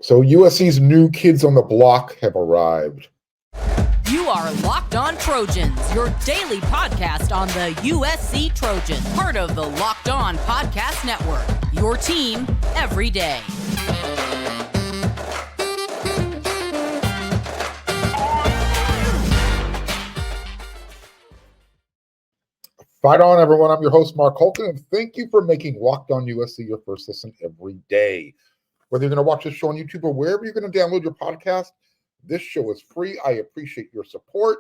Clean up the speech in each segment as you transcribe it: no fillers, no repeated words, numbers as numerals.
So USC's new kids on the block have arrived. You are Locked On Trojans, your daily podcast on the USC Trojans, part of the Locked On Podcast Network, your team every day. Fight on, everyone. I'm your host, Mark Holton, and thank you for making Locked On USC your first listen every day. Whether you're going to watch this show on YouTube or wherever you're going to download your podcast, this show is free. I appreciate your support.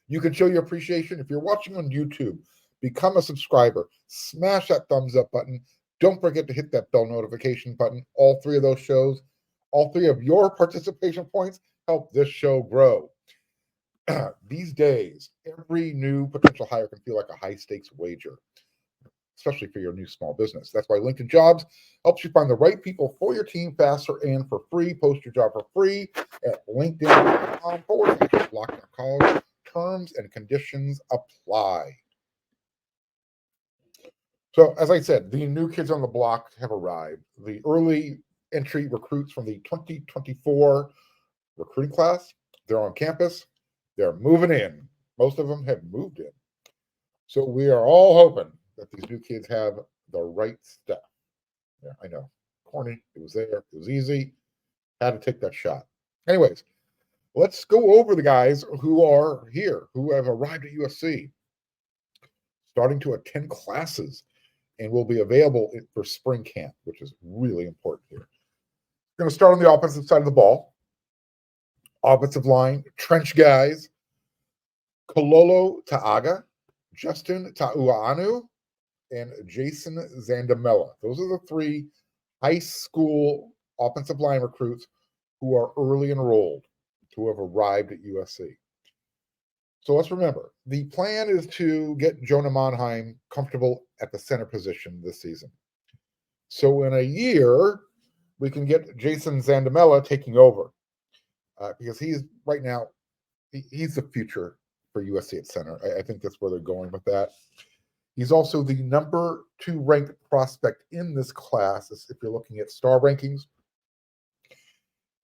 You can show your appreciation if you're watching on YouTube. Become a subscriber. Smash that thumbs up button. Don't forget to hit that bell notification button. All three of those shows, all three of your participation points help this show grow. These days, every new potential hire can feel like a high-stakes wager, especially for your new small business. That's why LinkedIn Jobs helps you find the right people for your team faster and for free. Post your job for free at linkedin.com/LockedOnCollege. Terms and conditions apply. So, as I said, the new kids on the block have arrived. The early entry recruits from the 2024 recruiting class, they're on campus. They're moving in. Most of them have moved in. So we are all hoping that these new kids have the right stuff. Yeah, I know. Corny. It was there. It was easy. Had to take that shot. Anyways, let's go over the guys who are here, who have arrived at USC, starting to attend classes and will be available for spring camp, which is really important here. We're going to start on the offensive side of the ball. Offensive line, trench guys, Kololo Ta'aga, Justin Ta'uanu, and Jason Zandamela. Those are the three high school offensive line recruits who are early enrolled, who have arrived at USC. So let's remember, the plan is to get Jonah Monheim comfortable at the center position this season. So in a year, we can get Jason Zandamela taking over. Because he's right now, he's the future for USC at center. I think that's where they're going with that. He's also the number 2 ranked prospect in this class, if you're looking at star rankings.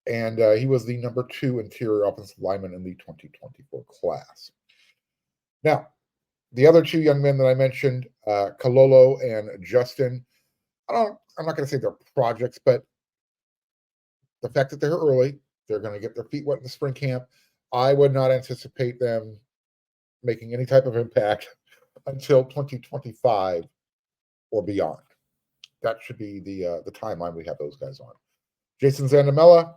And he was the number 2 interior offensive lineman in the 2024 class. Now, the other 2 young men that I mentioned, Kololo and Justin, I'm not going to say they're projects, but the fact that they're early, they're going to get their feet wet in the spring camp. I would not anticipate them making any type of impact until 2025 or beyond. That should be the timeline we have those guys on. Jason Zandamela,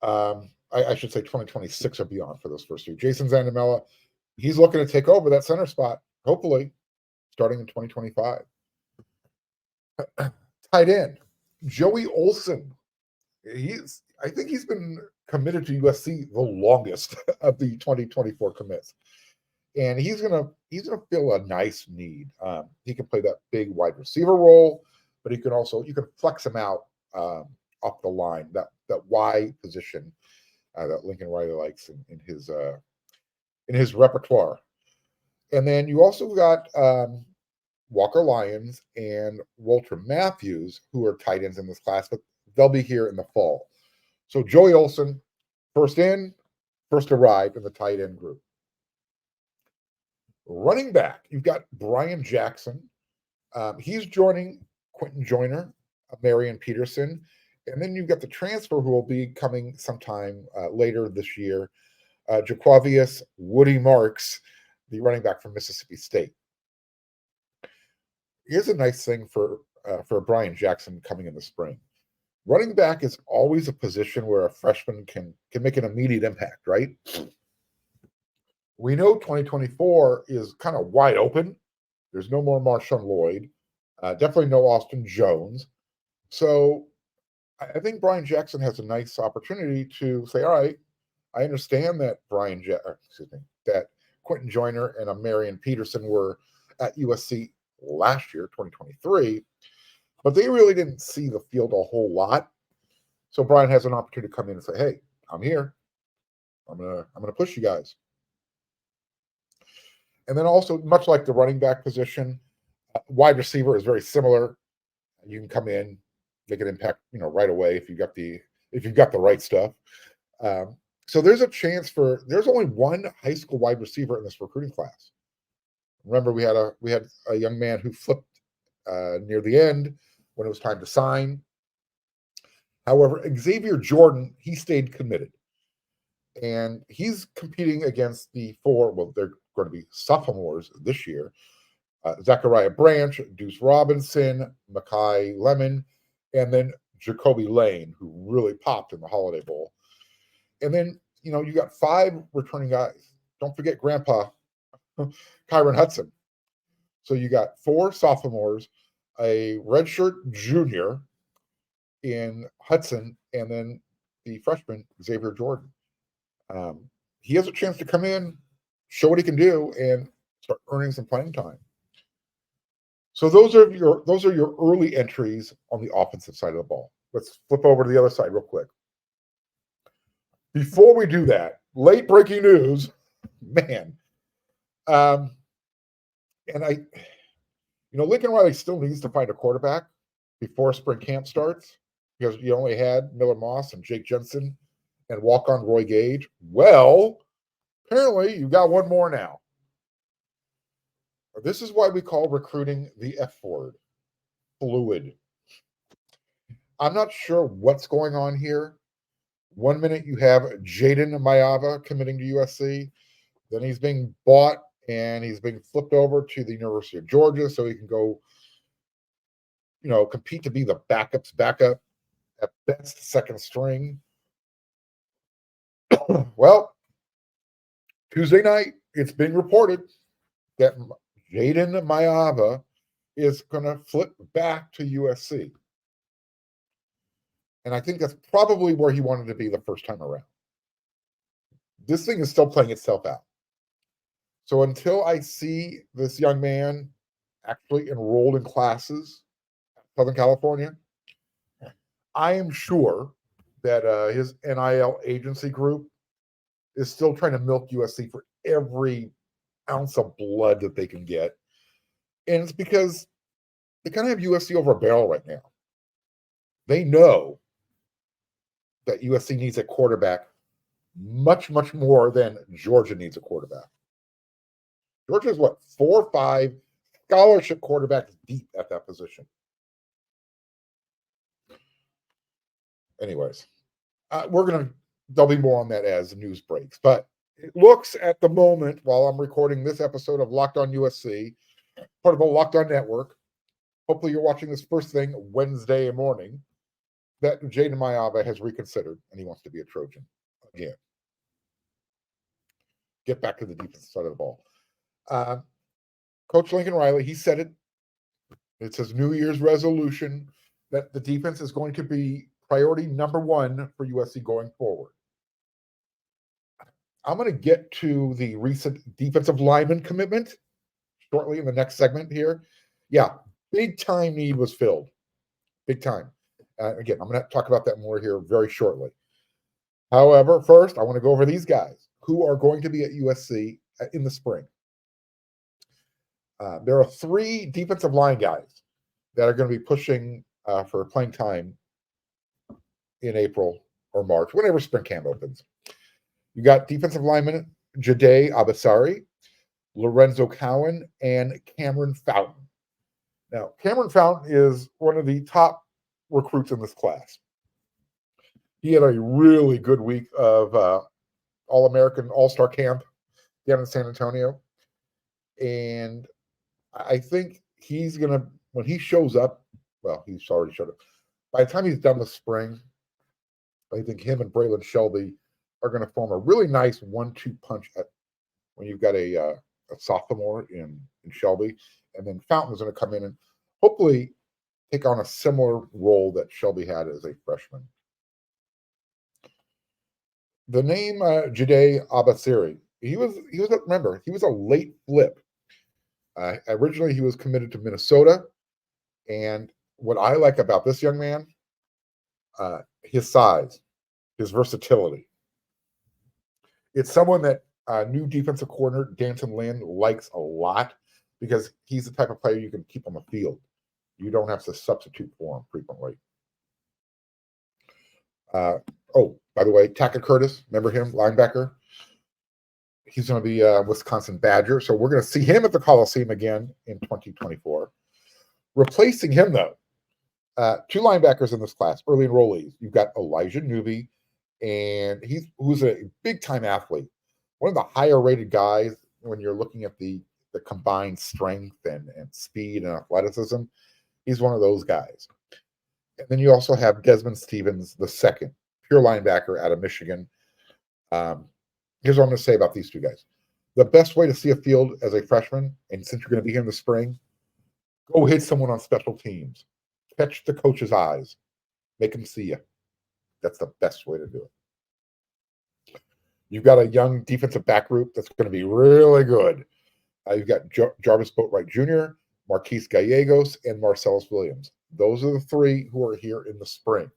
I should say 2026 or beyond for those first 2. Jason Zandamela, he's looking to take over that center spot, hopefully, starting in 2025. Tight end, Joey Olson. I think he's been committed to USC the longest of the 2024 commits, and he's gonna fill a nice need. He can play that big wide receiver role, but you can flex him out up the line, that Y position that Lincoln Riley likes in his repertoire. And then you also got Walker Lyons and Walter Matthews, who are tight ends in this class, but they'll be here in the fall. So Joey Olson, first in, first arrived in the tight end group. Running back, you've got Brian Jackson. He's joining Quentin Joyner, Marion Peterson. And then you've got the transfer who will be coming sometime later this year, Jaquavius Woody Marks, the running back from Mississippi State. Here's a nice thing for Brian Jackson coming in the spring. Running back is always a position where a freshman can make an immediate impact, right? We know 2024 is kind of wide open. There's no more Marshawn Lloyd. Definitely no Austin Jones. So I think Brian Jackson has a nice opportunity to say, all right, I understand that that Quentin Joyner and Marion Peterson were at USC last year, 2023, but they really didn't see the field a whole lot. So Brian has an opportunity to come in and say, hey, I'm here. I'm gonna push you guys. And then also, much like the running back position, wide receiver is very similar. You can come in, make an impact, right away if you've got the right stuff. So there's a chance there's only one high school wide receiver in this recruiting class. Remember, we had a young man who flipped near the end when it was time to sign. However, Xavier Jordan, he stayed committed. And he's competing against the four, well, they're going to be sophomores this year. Zachariah Branch, Deuce Robinson, Makai Lemon, and then Jacoby Lane, who really popped in the Holiday Bowl. And then, you got 5 returning guys. Don't forget Grandpa, Kyron Hudson. So you got 4 sophomores, a redshirt junior in Hudson, and then the freshman, Xavier Jordan. He has a chance to come in, show what he can do, and start earning some playing time. So those are your early entries on the offensive side of the ball. Let's flip over to the other side real quick. Before we do that, late breaking news, man. And Lincoln Riley still needs to find a quarterback before spring camp starts, because you only had Miller Moss and Jake Jensen and walk-on Roy Gage. Well, apparently you got one more now. This is why we call recruiting the F word, fluid. I'm not sure what's going on here. One minute you have Jayden Maiava committing to USC. Then he's being bought and he's being flipped over to the University of Georgia so he can go, compete to be the backup's backup, at best second string. Well, Tuesday night, it's being reported that Jayden Maiava is going to flip back to USC. And I think that's probably where he wanted to be the first time around. This thing is still playing itself out. So until I see this young man actually enrolled in classes in Southern California, I am sure that his NIL agency group is still trying to milk USC for every ounce of blood that they can get. And it's because they kind of have USC over a barrel right now. They know that USC needs a quarterback much, much more than Georgia needs a quarterback. Georgia is 4 or 5 scholarship quarterbacks deep at that position. Anyways, there'll be more on that as news breaks. But it looks at the moment, while I'm recording this episode of Locked On USC, part of the Locked On Network, hopefully you're watching this first thing Wednesday morning, that Jayden Maiava has reconsidered and he wants to be a Trojan again. Get back to the defensive side of the ball. Coach Lincoln Riley, he said it. It's his New Year's resolution that the defense is going to be priority number 1 for USC going forward. I'm going to get to the recent defensive lineman commitment shortly in the next segment here. Yeah, big time need was filled. Big time. Again, I'm going to talk about that more here very shortly. However, first, I want to go over these guys who are going to be at USC in the spring. There are 3 defensive line guys that are going to be pushing for playing time in April or March, whenever spring camp opens. You got defensive lineman Jayden Abasari, Lorenzo Cowan, and Cameron Fountain. Now, Cameron Fountain is one of the top recruits in this class. He had a really good week of All-American All-Star Camp down in San Antonio. And I think he's going to, when he shows up, well, he's already showed up. By the time he's done with spring, I think him and Braylon Shelby are going to form a really nice 1-2 punch when you've got a sophomore in Shelby. And then Fountain is going to come in and hopefully take on a similar role that Shelby had as a freshman. The name Jayden Abasiri, he was a late flip. Originally, he was committed to Minnesota. And what I like about this young man, his size, his versatility. It's someone that new defensive coordinator Antonlynn likes a lot because he's the type of player you can keep on the field. You don't have to substitute for him frequently. By the way, Tackett Curtis, remember him, linebacker? He's going to be a Wisconsin Badger. So we're going to see him at the Coliseum again in 2024. Replacing him, though, two linebackers in this class, early enrollees. You've got Elijah Newby, and who's a big-time athlete. One of the higher-rated guys when you're looking at the combined strength and speed and athleticism. He's one of those guys. And then you also have Desmond Stevens, the second, pure linebacker out of Michigan. Here's what I'm going to say about these two guys. The best way to see a field as a freshman, and since you're going to be here in the spring, go hit someone on special teams. Catch the coach's eyes. Make him see you. That's the best way to do it. You've got a young defensive back group that's going to be really good. You've got Jarvis Boatwright Jr., Marquise Gallegos, and Marcellus Williams. Those are the three who are here in the spring.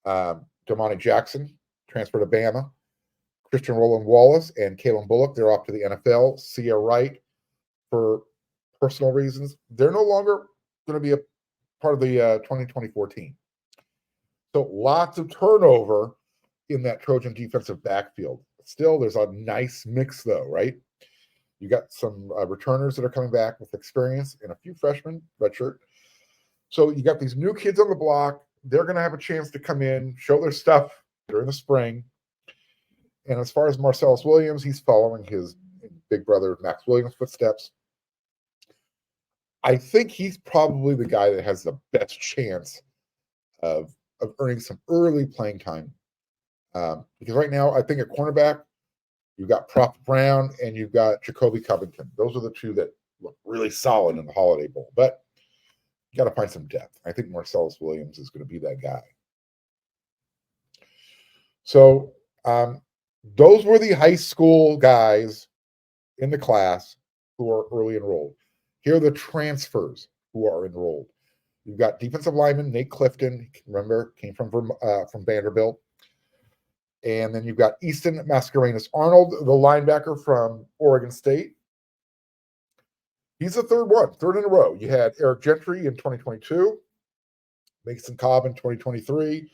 Damani Jackson, transferred to Bama. Christian Roland Wallace and Kalen Bullock, they're off to the NFL. Sia Wright, for personal reasons, they're no longer going to be a part of the 2024 team. So lots of turnover in that Trojan defensive backfield. Still, there's a nice mix, though, right? You got some returners that are coming back with experience and a few freshmen, redshirt. So you got these new kids on the block. They're going to have a chance to come in, show their stuff during the spring. And as far as Marcellus Williams, he's following his big brother Max Williams' footsteps. I think he's probably the guy that has the best chance of earning some early playing time. Because right now, I think at cornerback, you've got Prof Brown and you've got Jacoby Covington. Those are the two that look really solid in the Holiday Bowl. But you got to find some depth. I think Marcellus Williams is going to be that guy. So those were the high school guys in the class who are early enrolled. Here are the transfers who are enrolled. You've got defensive lineman Nate Clifton. Remember, came from Vanderbilt. And then you've got Easton Mascarenas Arnold, the linebacker from Oregon State. He's the third in a row. You had Eric Gentry in 2022, Mason Cobb in 2023,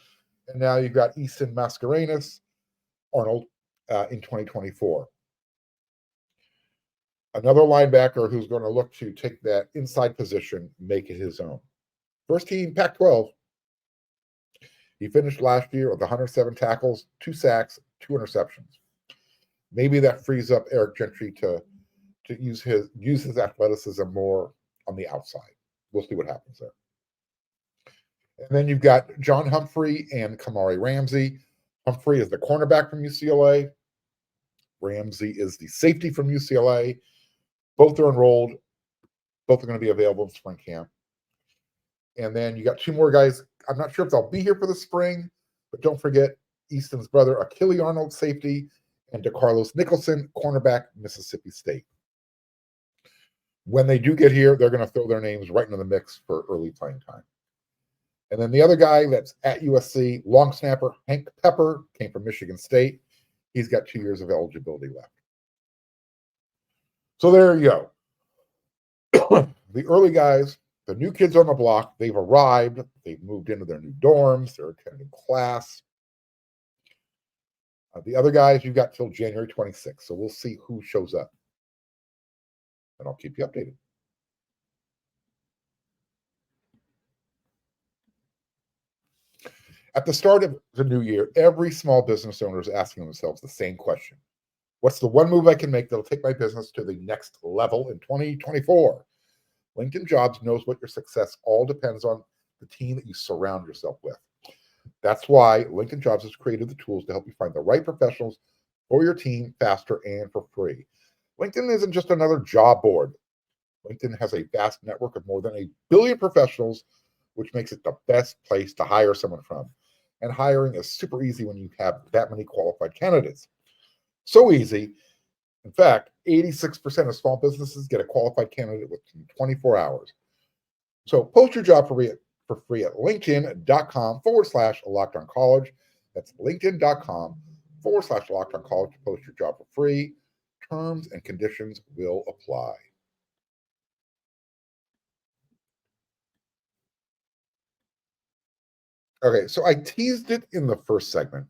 and now you've got Easton Mascarenas Arnold in 2024. Another linebacker who's going to look to take that inside position, make it his own. First team Pac-12. He finished last year with 107 tackles, 2 sacks, 2 interceptions. Maybe that frees up Eric Gentry to use his athleticism more on the outside. We'll see what happens there. And then you've got John Humphrey and Kamari Ramsey. Humphrey is the cornerback from UCLA. Ramsey is the safety from UCLA. Both are enrolled. Both are going to be available in spring camp. And then you got 2 more guys. I'm not sure if they'll be here for the spring, but don't forget Easton's brother, Achille Arnold, safety, and DeCarlos Nicholson, cornerback, Mississippi State. When they do get here, they're going to throw their names right into the mix for early playing time. And then the other guy that's at USC, long snapper, Hank Pepper, came from Michigan State. He's got 2 years of eligibility left. So there you go. The early guys, the new kids on the block, they've arrived. They've moved into their new dorms. They're attending class. The other guys, you've got till January 26th. So we'll see who shows up. And I'll keep you updated. At the start of the new year, every small business owner is asking themselves the same question. What's the one move I can make that'll take my business to the next level in 2024? LinkedIn Jobs knows what your success all depends on the team that you surround yourself with. That's why LinkedIn Jobs has created the tools to help you find the right professionals for your team faster and for free. LinkedIn isn't just another job board. LinkedIn has a vast network of more than 1 billion professionals, which makes it the best place to hire someone from. And hiring is super easy when you have that many qualified candidates. So easy. In fact, 86% of small businesses get a qualified candidate within 24 hours. So post your job for free at linkedin.com/LockedOnCollege. That's linkedin.com/LockedOnCollege to post your job for free. Terms and conditions will apply. Okay, so I teased it in the first segment.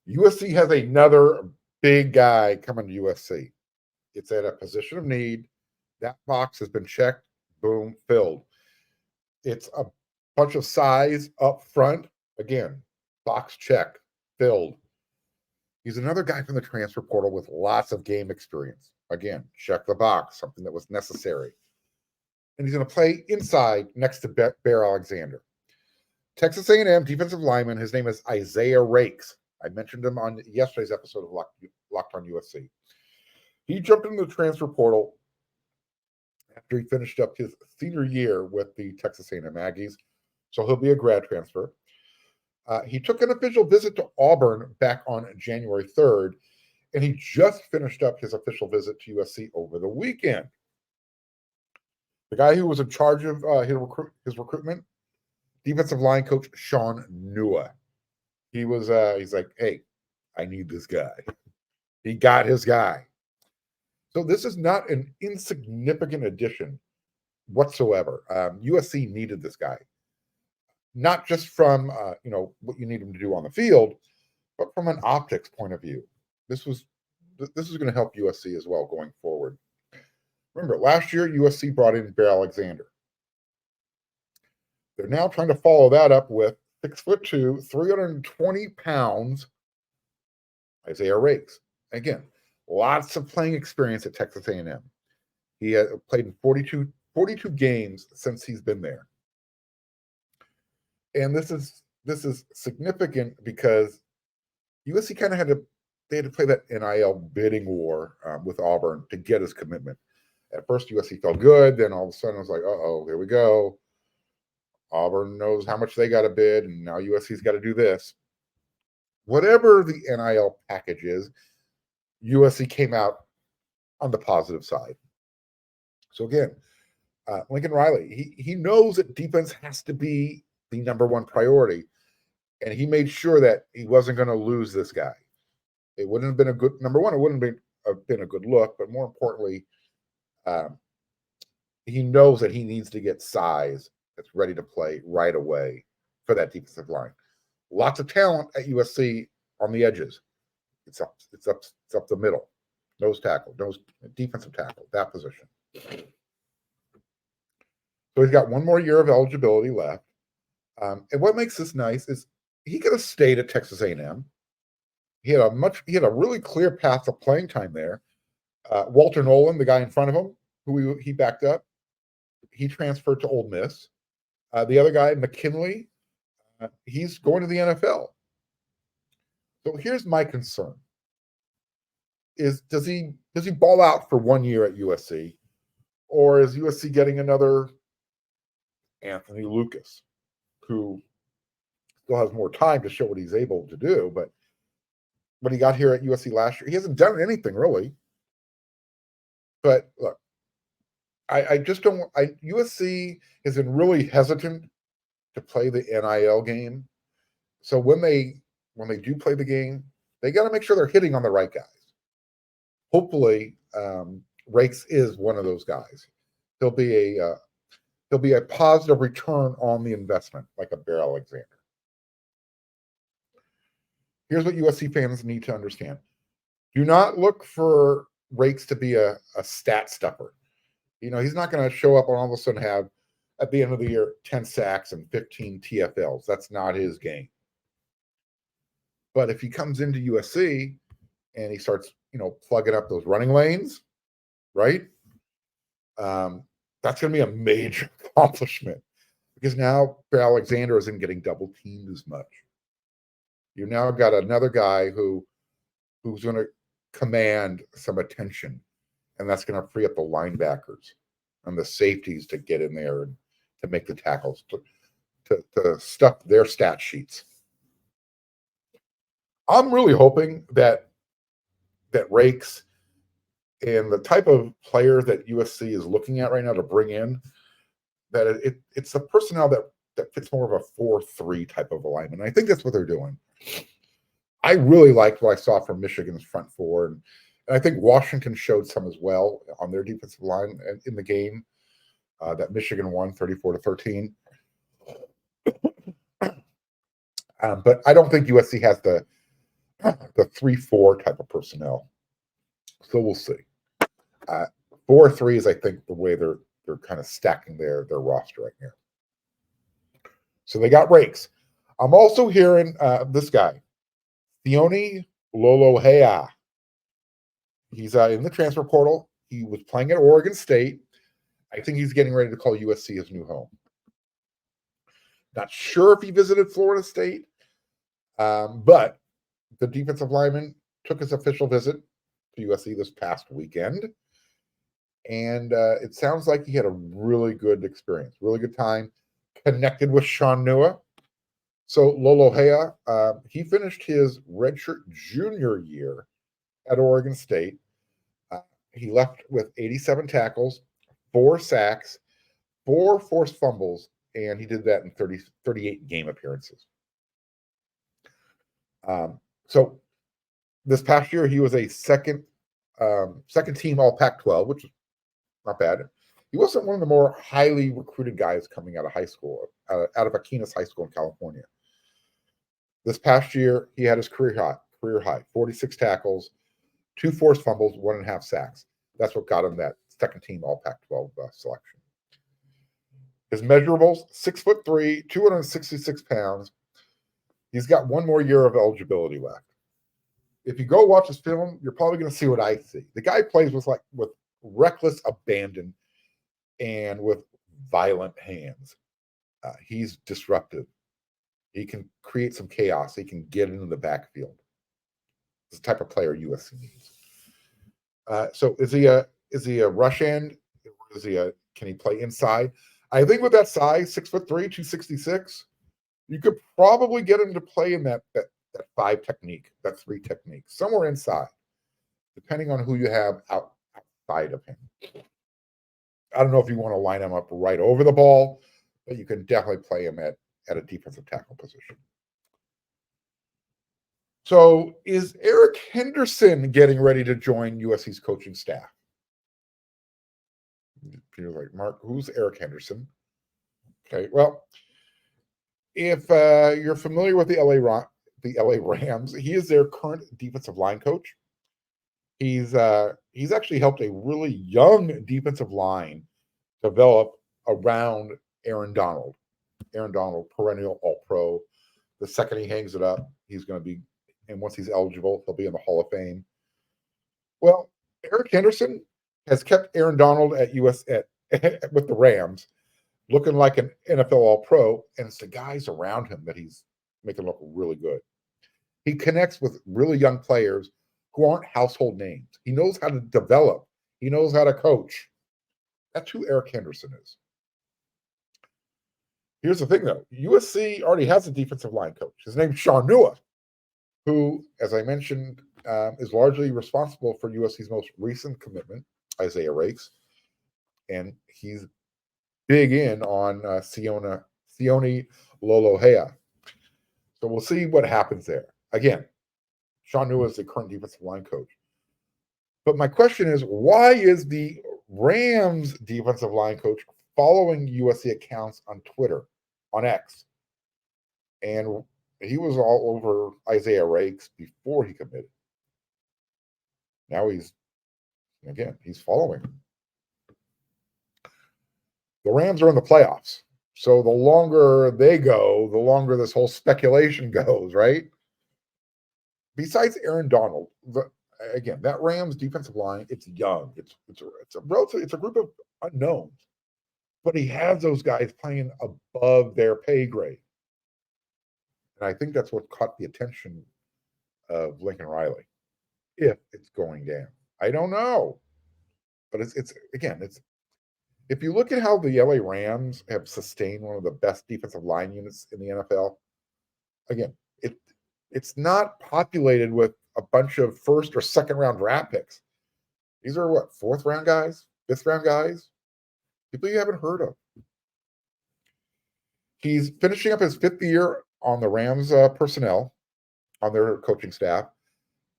USC has another big guy coming to USC. It's at a position of need. That box has been checked. Boom, filled. It's a bunch of size up front. Again, box check, filled. He's another guy from the transfer portal with lots of game experience. Again, check the box, something that was necessary. And he's going to play inside next to Bear Alexander. Texas A&M defensive lineman, his name is Isaiah Raikes. I mentioned him on yesterday's episode of Locked on USC. He jumped into the transfer portal after he finished up his senior year with the Texas A&M Aggies, so he'll be a grad transfer. He took an official visit to Auburn back on January 3rd, and he just finished up his official visit to USC over the weekend. The guy who was in charge of his recruitment, defensive line coach Sean Nua. He's like, hey, I need this guy. He got his guy. So this is not an insignificant addition whatsoever. USC needed this guy, not just from what you need him to do on the field, but from an optics point of view. This is going to help USC as well going forward. Remember, last year USC brought in Bear Alexander. They're now trying to follow that up with 6'2", 320 pounds, Isaiah Raikes. Again, lots of playing experience at Texas A&M. He has played in 42 games since he's been there. And this is significant because USC kind of had to play that NIL bidding war with Auburn to get his commitment. At first, USC felt good. Then all of a sudden, it was like, uh-oh, here we go. Auburn knows how much they got to bid, and now USC's got to do this. Whatever the NIL package is, USC came out on the positive side. So again, Lincoln Riley, he knows that defense has to be the number one priority, and he made sure that he wasn't going to lose this guy. It wouldn't have been a good number one. It wouldn't have been a good look, but more importantly, he knows that he needs to get size that's ready to play right away for that defensive line. Lots of talent at USC on the edges. It's up the middle. Nose defensive tackle, that position. So he's got one more year of eligibility left. And what makes this nice is he could have stayed at Texas A&M. He had a really clear path to playing time there. Walter Nolan, the guy in front of him, who he backed up, he transferred to Ole Miss. The other guy, McKinley, he's going to the NFL. So here's my concern: does he ball out for 1 year at USC, or is USC getting another Anthony Lucas, who still has more time to show what he's able to do? But what he got here at USC last year, he hasn't done anything really. But look, I just don't. USC has been really hesitant to play the NIL game. So when they do play the game, they got to make sure they're hitting on the right guys. Hopefully, Raikes is one of those guys. He'll be a positive return on the investment, like a Bear Alexander. Here's what USC fans need to understand: do not look for Raikes to be a stat stuffer. He's not going to show up and all of a sudden have, at the end of the year, 10 sacks and 15 TFLs. That's not his game. But if he comes into USC and he starts, plugging up those running lanes, right? That's going to be a major accomplishment, because now Bear Alexander isn't getting double teamed as much. You now got another guy who's going to command some attention, and that's going to free up the linebackers and the safeties to get in there and to make the tackles, to stuff their stat sheets. I'm really hoping that Raikes and the type of player that USC is looking at right now to bring in, that it's a personnel that fits more of a 4-3 type of alignment. I think that's what they're doing. I really liked what I saw from Michigan's front four, and I think Washington showed some as well on their defensive line in the game that Michigan won 34-13. But I don't think USC has the 3-4 type of personnel. So we'll see. 4-3 is, I think, the way they're kind of stacking their roster right now. So they got Raikes. I'm also hearing this guy, Sione Lolohea. He's in the transfer portal. He was playing at Oregon State. I think he's getting ready to call USC his new home. Not sure if he visited Florida State, but the defensive lineman took his official visit to USC this past weekend. And it sounds like he had a really good experience, really good time, connected with Sean Nua. So Lolohea, he finished his redshirt junior year at Oregon State. He left with 87 tackles, 4 sacks, 4 forced fumbles, and he did that in 38 game appearances. So this past year, he was a second team All Pac-12, which is not bad. He wasn't one of the more highly recruited guys coming out of high school, out of Aquinas High School in California. This past year, he had his career high, 46 tackles, 2 forced fumbles, 1.5 sacks. That's what got him that second team All Pac-12 selection. His measurables, 6'3", 266 pounds. He's got 1 more year of eligibility left. If you go watch his film, you're probably going to see what I see. The guy plays with reckless abandon and with violent hands. He's disruptive. He can create some chaos. He can get into the backfield. This the type of player USC needs. So is he a rush end? Or can he play inside? I think with that size, 6'3", 266, you could probably get him to play in that 5 technique, that 3 technique, somewhere inside, depending on who you have outside of him. I don't know if you want to line him up right over the ball, but you can definitely play him at a defensive tackle position. So is Eric Henderson getting ready to join USC's coaching staff? Peter's like, Mark, who's Eric Henderson? Okay, well, if you're familiar with the LA Rams, he is their current defensive line coach. He's actually helped a really young defensive line develop around Aaron Donald. Aaron Donald, perennial All-Pro. The second he hangs it up, he's going to be, and once he's eligible, he'll be in the Hall of Fame. Well, Eric Henderson has kept Aaron Donald at with the Rams looking like an NFL All-Pro, and it's the guys around him that he's making look really good. He connects with really young players who aren't household names. He knows how to develop. He knows how to coach. That's who Eric Henderson is. Here's the thing, though. USC already has a defensive line coach. His name's Sean Nua, who, as I mentioned, is largely responsible for USC's most recent commitment, Isaiah Raikes. And he's big in on Sione Lolohea. So we'll see what happens there. Again, Sean Nua is the current defensive line coach. But my question is, why is the Rams defensive line coach following USC accounts on Twitter, on X? And he was all over Isaiah Raikes before he committed. Now he's following him. The Rams are in the playoffs. So the longer they go, the longer this whole speculation goes, right? Besides Aaron Donald, that Rams defensive line, it's young. It's a group of unknowns. But he has those guys playing above their pay grade. And I think that's what caught the attention of Lincoln Riley. If it's going down. I don't know. But it's if you look at how the LA Rams have sustained one of the best defensive line units in the NFL, again, it's not populated with a bunch of first or second round draft picks. These are what, 4th round guys, 5th round guys, people you haven't heard of. He's finishing up his 5th year on the Rams personnel, on their coaching staff.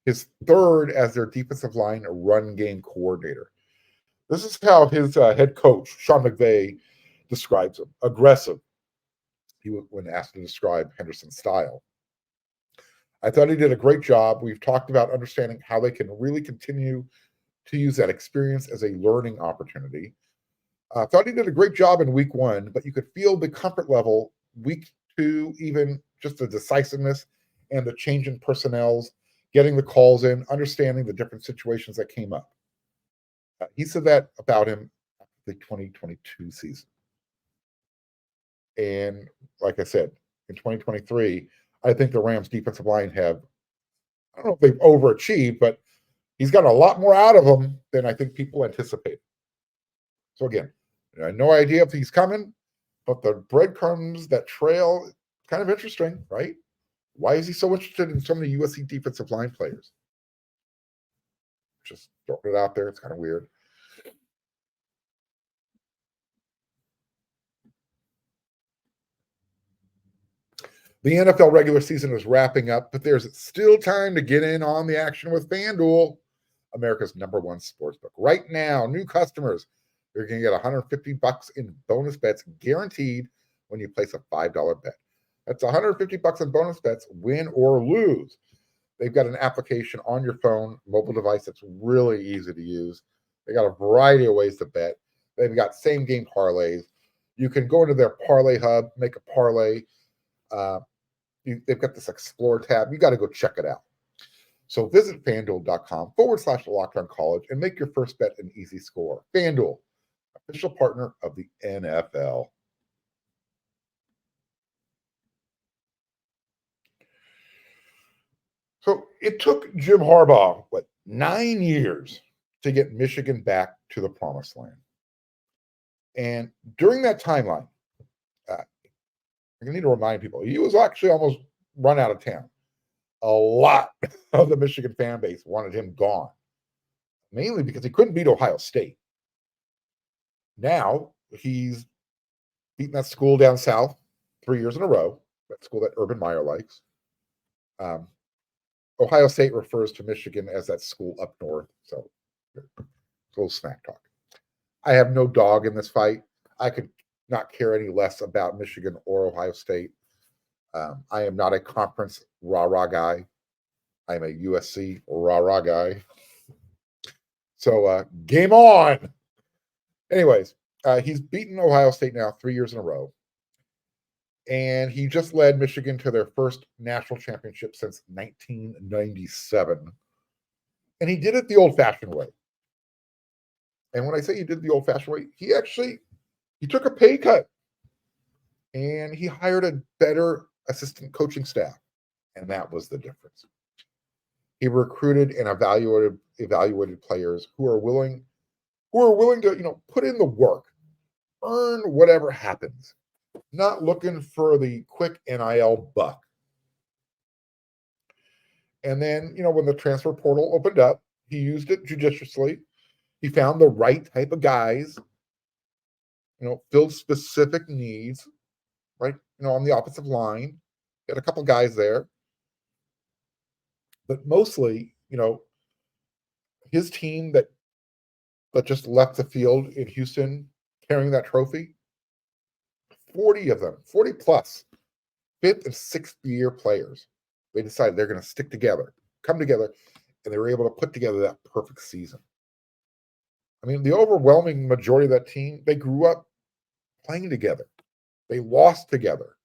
His 3rd as their defensive line run game coordinator. This is how his head coach, Sean McVay, describes him. Aggressive, when asked to describe Henderson's style. I thought he did a great job. We've talked about understanding how they can really continue to use that experience as a learning opportunity. I thought he did a great job in week 1, but you could feel the comfort level week 2, even just the decisiveness and the change in personnels, getting the calls in, understanding the different situations that came up. He said that about him after the 2022 season. And like I said, in 2023, I think the Rams defensive line I don't know if they've overachieved, but he's got a lot more out of them than I think people anticipated. So again, I have no idea if he's coming, but the breadcrumbs that trail, kind of interesting, right? Why is he so interested in some of the USC defensive line players? Just throwing it out there. It's kind of weird. The NFL regular season is wrapping up, but there's still time to get in on the action with FanDuel, America's #1 sportsbook. Right now, new customers, you're going to get $150 in bonus bets guaranteed when you place a $5 bet. That's $150 in bonus bets, win or lose. They've got an application on your phone, mobile device that's really easy to use. They got a variety of ways to bet. They've got same game parlays. You can go into their parlay hub, make a parlay. They've got this Explore tab. You got to go check it out. So visit FanDuel.com/LockedOnCollege and make your first bet an easy score. FanDuel, official partner of the NFL. So it took Jim Harbaugh, 9 years to get Michigan back to the promised land. And during that timeline, I need to remind people, he was actually almost run out of town. A lot of the Michigan fan base wanted him gone, mainly because he couldn't beat Ohio State. Now he's beaten that school down south 3 years in a row, that school that Urban Meyer likes. Ohio State refers to Michigan as that school up north, so it's a little smack talk. I have no dog in this fight. I could not care any less about Michigan or Ohio State. I am not a conference rah-rah guy. I'm a USC rah-rah guy. So game on. Anyways, he's beaten Ohio State now 3 years in a row. And he just led Michigan to their first national championship since 1997. And he did it the old-fashioned way. And when I say he did it the old-fashioned way, he took a pay cut. And he hired a better assistant coaching staff. And that was the difference. He recruited and evaluated players who are willing to, put in the work, earn whatever happens, not looking for the quick NIL buck. And then, when the transfer portal opened up, he used it judiciously. He found the right type of guys, filled specific needs, right? On the offensive line, had a couple guys there. But mostly, his team that just left the field in Houston carrying that trophy, 40 of them, 40 plus, 5th and 6th year players. They decided they're going to stick together, come together, and they were able to put together that perfect season. I mean, the overwhelming majority of that team, they grew up playing together. They lost together.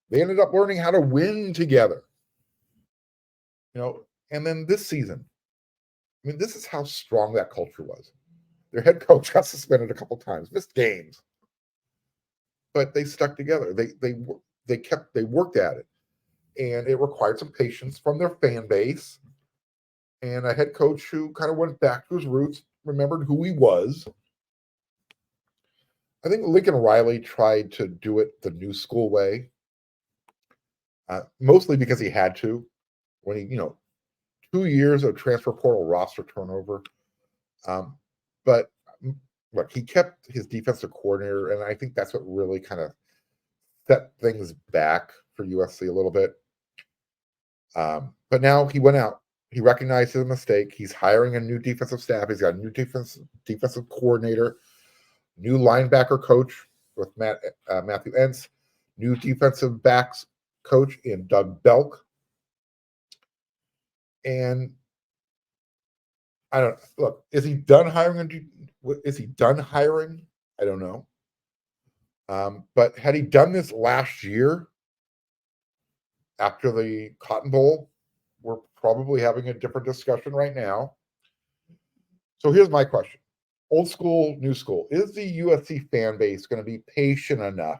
They ended up learning how to win together. And then this season, this is how strong that culture was. Their head coach got suspended a couple times, missed games, but they stuck together. They worked at it, and it required some patience from their fan base, and a head coach who kind of went back to his roots, remembered who he was. I think Lincoln Riley tried to do it the new school way, mostly because he had to. When he, 2 years of transfer portal roster turnover. But look, he kept his defensive coordinator, and I think that's what really kind of set things back for USC a little bit. But now he went out. He recognized his mistake. He's hiring a new defensive staff. He's got a new defensive coordinator, new linebacker coach with Matthew Entz, new defensive backs coach in Doug Belk. And I don't look, is he done hiring? Is he done hiring? I don't know. But had he done this last year after the Cotton Bowl, we're probably having a different discussion right now. So here's my question. Old school, new school. Is the USC fan base going to be patient enough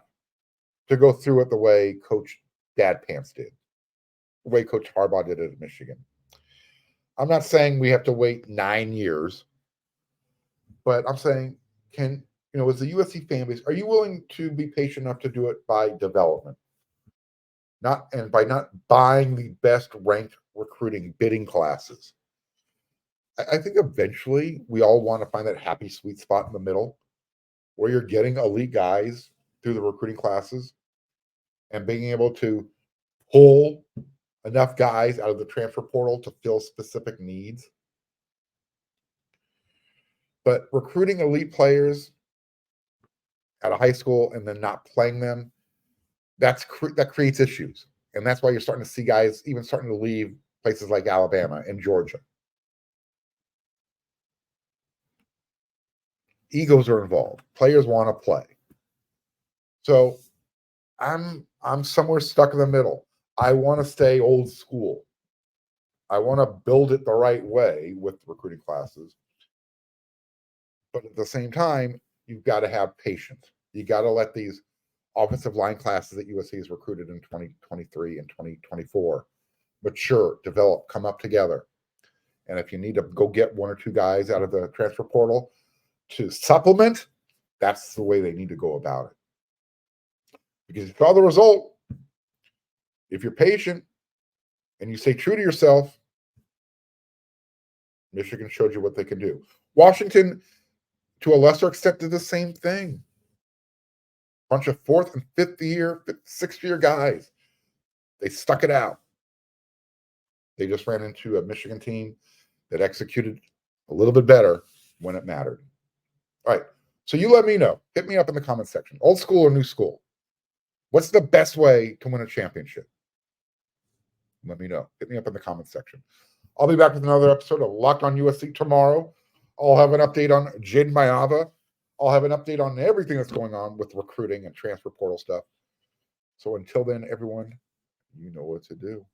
to go through it the way Coach Dad Pants did, the way Coach Harbaugh did it at Michigan? I'm not saying we have to wait 9 years, but I'm saying, as the USC fan base, are you willing to be patient enough to do it by development? Not buying the best ranked recruiting bidding classes. I think eventually we all want to find that happy sweet spot in the middle where you're getting elite guys through the recruiting classes and being able to pull enough guys out of the transfer portal to fill specific needs. But recruiting elite players out of high school and then not playing them, that creates issues. And that's why you're starting to see guys even starting to leave places like Alabama and Georgia. Egos are involved. Players want to play. So I'm somewhere stuck in the middle. I want to stay old school. I want to build it the right way with recruiting classes. But at the same time, you've got to have patience. You got to let these offensive line classes that USC has recruited in 2023 and 2024 mature, develop, come up together. And if you need to go get one or two guys out of the transfer portal to supplement, that's the way they need to go about it. Because you saw the result. If you're patient and you stay true to yourself, Michigan showed you what they can do. Washington, to a lesser extent, did the same thing. Bunch of fourth and sixth year guys. They stuck it out. They just ran into a Michigan team that executed a little bit better when it mattered. All right. So you let me know. Hit me up in the comment section. Old school or new school? What's the best way to win a championship? Let me know. Hit me up in the comment section. I'll be back with another episode of Locked on USC tomorrow. I'll have an update on Jayden Maiava. I'll have an update on everything that's going on with recruiting and transfer portal stuff. So until then, everyone, you know what to do.